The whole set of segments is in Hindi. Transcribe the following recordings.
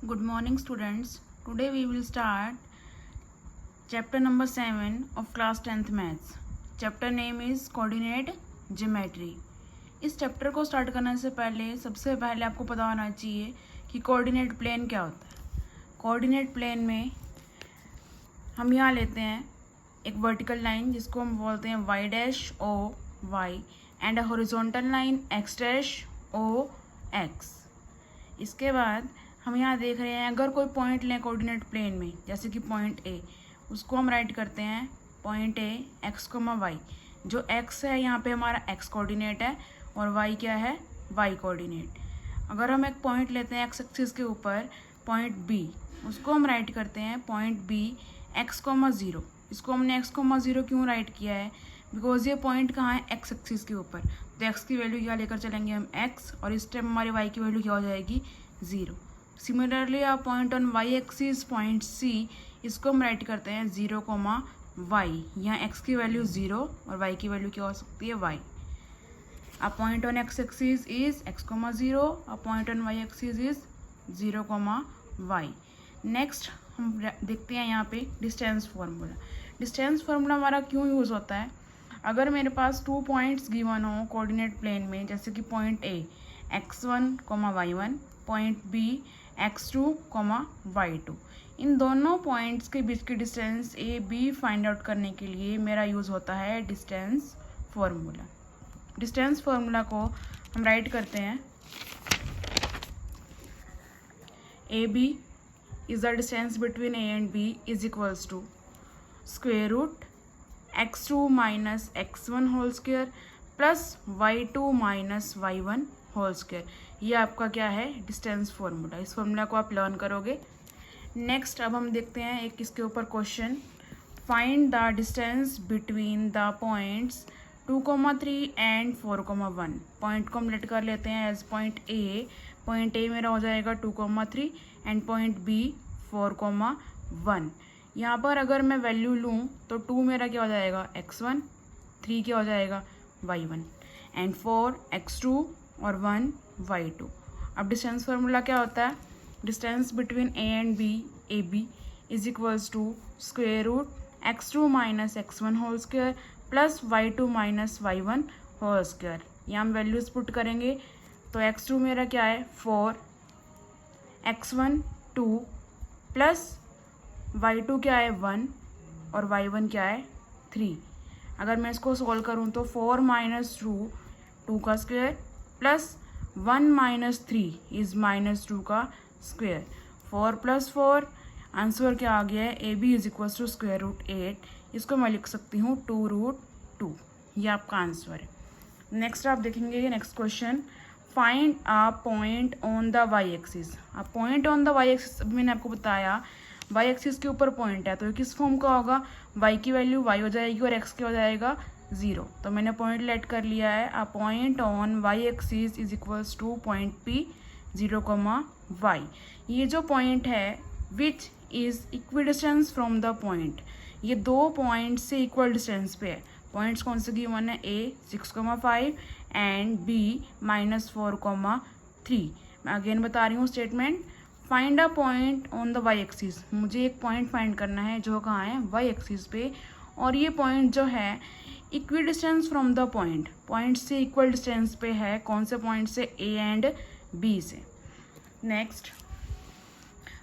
Good morning, students. Today we will start chapter number 7 of class 10th maths. Chapter name is coordinate geometry. इस चैप्टर को स्टार्ट करने से पहले सबसे पहले आपको पता होना चाहिए कि कोऑर्डिनेट प्लेन क्या होता है। कोऑर्डिनेट प्लेन में हम यहाँ लेते हैं एक वर्टिकल लाइन जिसको हम बोलते हैं y dash O y and a horizontal line x dash O x। इसके बाद हम यहाँ देख रहे हैं अगर कोई पॉइंट लें कोऑर्डिनेट प्लेन में, जैसे कि पॉइंट ए, उसको हम राइट करते हैं point A x comma y. जो एक्स है यहाँ पे हमारा एक्स कोऑर्डिनेट है और वाई क्या है, वाई कोऑर्डिनेट। अगर हम एक पॉइंट लेते हैं एक्स एक्सिस के ऊपर पॉइंट बी, उसको हम राइट करते हैं point B x comma zero. इसको हमने एक्स कोमा ज़ीरो क्यों राइट किया है, बिकॉज ये पॉइंट कहाँ है, एक्स एक्सिस के ऊपर। तो एक्स की वैल्यू क्या लेकर चलेंगे हम एक्स, और इस टाइम हमारी वाई की वैल्यू क्या हो जाएगी, ज़ीरो। सिमिलरली आप point on y axis point C, इसको हम राइट करते हैं ज़ीरो कोमा वाई। यहाँ एक्स की वैल्यू ज़ीरो और वाई की वैल्यू क्या हो सकती है, y. A point on x axis is x comma zero, a point on y axis is zero comma y. Next हम देखते हैं यहाँ पे डिस्टेंस फार्मूला। डिस्टेंस फार्मूला हमारा क्यों यूज़ होता है, अगर मेरे पास 2 पॉइंट्स गिवन हो कोऑर्डिनेट प्लेन में, जैसे कि point A x1, y1, point B x2, y2, इन दोनों पॉइंट्स के बीच की distance A B find out करने के लिए मेरा यूज़ होता है डिस्टेंस फार्मूला। डिस्टेंस फार्मूला को हम राइट करते हैं A B is the distance between A and B is equals to square root x2 minus x1 whole square plus y2 minus y1 whole square. ये आपका क्या है, डिस्टेंस फार्मूला। इस फार्मूला को आप लर्न करोगे। नेक्स्ट अब हम देखते हैं एक इसके ऊपर question, find the distance between the points 2,3 and 4,1। Point को हम लेट कर लेते हैं as point A. Point A मेरा हो जाएगा 2,3 एंड पॉइंट बी 4,1। यहाँ पर अगर मैं वैल्यू लूँ तो 2 मेरा क्या हो जाएगा, x1, 3 क्या हो जाएगा, y1, एंड 4 x2 और 1 y2। अब डिस्टेंस फार्मूला क्या होता है, distance between A and B, A B is equals to square root x2 minus x1 whole square plus y2 minus y1 whole square. यहाँ हम वैल्यूज पुट करेंगे तो x2 मेरा क्या है 4, x1 2 प्लस y2 क्या है 1 और y1 क्या है 3। अगर मैं इसको सॉल्व करूँ तो 4 माइनस 2 का square plus 1 minus 3 is minus 2 का स्क्वायर। 4 प्लस 4 आंसर क्या आ गया है, A B is equals to square root 8। इसको मैं लिख सकती हूँ 2 रूट 2। ये आपका आंसर है। नेक्स्ट आप देखेंगे next question, find a point on the Y axis. अब point on the Y axis मैंने आपको बताया वाई एक्सिस के ऊपर पॉइंट है तो ये किस फॉर्म का होगा, वाई की वैल्यू वाई हो जाएगी और एक्स क्या हो जाएगा, ज़ीरो। तो मैंने पॉइंट लेट कर लिया है, a point on y axis is equals to point P 0, y. ये जो पॉइंट है which is equidistance from the point, ये दो पॉइंट से इक्वल डिस्टेंस पे है। पॉइंट्स कौन से गिवन है, ए 6,5 एंड बी -4,3। मैं अगेन बता रही हूँ statement, find a point on the Y axis. मुझे एक पॉइंट फाइंड करना है जो कहाँ है, वाई एक्सिस पे, और ये पॉइंट जो है equidistance from the point, point से इक्वल डिस्टेंस पे है। कौन से पॉइंट से, ए एंड बी से। नेक्स्ट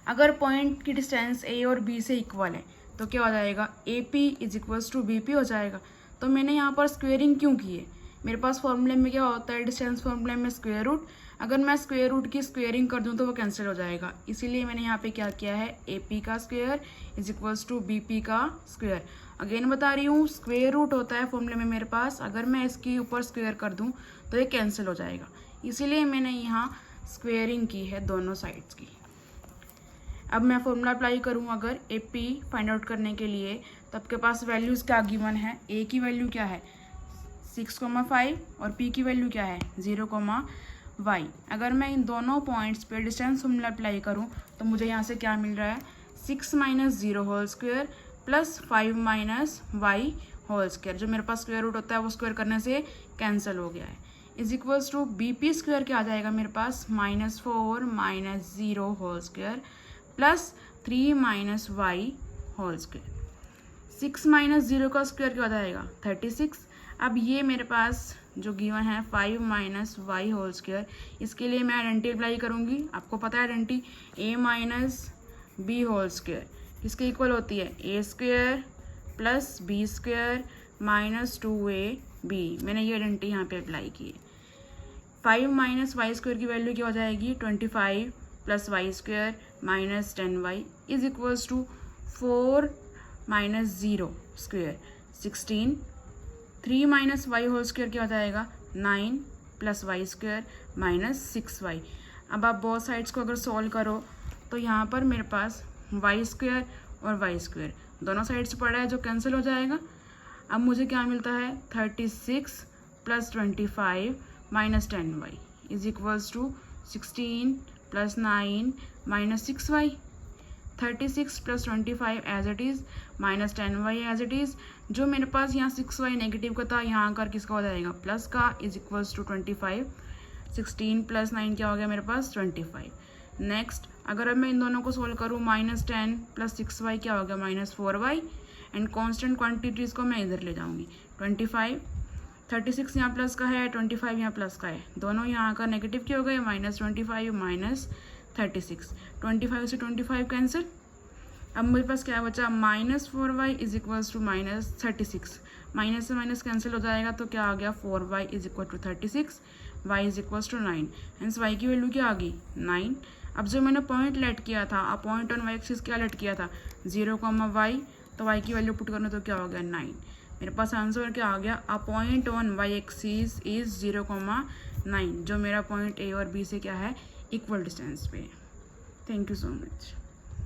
अगर पॉइंट की डिस्टेंस ए और बी से इक्वल है तो क्या हो जाएगा, A P is equals to B P हो जाएगा। तो मैंने यहाँ पर स्क्वेयरिंग क्यों की है, मेरे पास फॉर्मूले में क्या होता है, डिस्टेंस फॉर्मूले में स्क्वेयर रूट। अगर मैं स्क्वेयर रूट की स्क्वेयरिंग कर दूँ तो वो कैंसिल हो जाएगा, इसीलिए मैंने यहाँ पे क्या किया है, ए पी का square is equals to B P का स्क्वेयर। अगेन बता रही हूँ स्क्वेयर रूट होता है फॉर्मूले में मेरे पास, अगर मैं इसके ऊपर स्क्वेयर कर दूँ तो ये कैंसिल हो जाएगा, इसीलिए मैंने यहाँ स्क्वेयरिंग की है दोनों साइड्स की। अब मैं फॉर्मूला अप्लाई करूँ अगर ए पी फाइंड आउट करने के लिए, तो आपके पास वैल्यूज़ क्या गिवन है, ए की वैल्यू क्या है 6,5 और पी की वैल्यू क्या है 0, वाई। अगर मैं इन दोनों पॉइंट्स पे डिस्टेंस फॉर्मूला अप्लाई करूँ तो मुझे यहाँ से क्या मिल रहा है, 6 minus 0 whole square plus 5 minus y whole square. जो मेरे पास स्क्वेयर रूट होता है वो स्क्वेयर करने से कैंसिल हो गया है। Is equals to B P square क्या आ जाएगा मेरे पास, -4 - 0 whole square plus 3 - y whole square. 6 - 0 का स्क्वायर क्या हो जाएगा, 36। अब ये मेरे पास जो गिवन है 5 - y होल स्क्वायर, इसके लिए मैं आइडेंटिटी अप्लाई करूँगी। आपको पता है identity a - b whole square किसके इक्वल होती है, a square plus b square -2ab। मैंने ये आइडेंटिटी यहाँ पे अप्लाई की है। 5 - y स्क्वायर की वैल्यू क्या हो जाएगी, 25 plus y square -10y is equals to 4 - 0 square 16। 3 - y whole square क्या हो जाएगा, 9 प्लस y स्क्वायर -6y। अब आप बोथ साइड्स को अगर सॉल्व करो तो यहाँ पर मेरे पास y स्क्वायर और y स्क्वायर दोनों साइड्स पड़ा है जो कैंसिल हो जाएगा। अब मुझे क्या मिलता है, 36 plus 25 -10y is equals to 16 plus 9 -6y। 36 plus 25 as it is -10y as it is. जो मेरे पास यहाँ 6y नेगेटिव का था, यहाँ आकर किसका हो जाएगा, प्लस का, इज इक्वल्स टू 25। 16 प्लस 9 क्या हो गया मेरे पास, 25। नेक्स्ट अगर अब मैं इन दोनों को सोल्व करूँ, -10 प्लस 6y क्या हो गया, -4y। एंड कॉन्स्टेंट क्वान्टिटीज़ को मैं इधर ले जाऊँगी, 25। 36 यहाँ प्लस का है, 25 यहाँ प्लस का है, दोनों यहाँ आकर नेगेटिव के हो गए, -25 -36। 25 से 25 कैंसिल। अब मेरे पास क्या बचा, -4y is equals to -36। Minus से माइनस कैंसिल हो जाएगा तो क्या आ गया, 4y is equal to 36, y is equals to 9। Hence y की वैल्यू क्या आ गई, 9। अब जो मैंने पॉइंट लेट किया था, अब पॉइंट ऑन y एक्सिस क्या लेट किया था, 0, y, तो y की वैल्यू पुट करना तो क्या हो गया, 9। मेरे पास आंसर क्या आ गया, अ point on y axis is 0,9, जो मेरा पॉइंट ए और बी से क्या है, इक्वल डिस्टेंस पे। Thank you so much.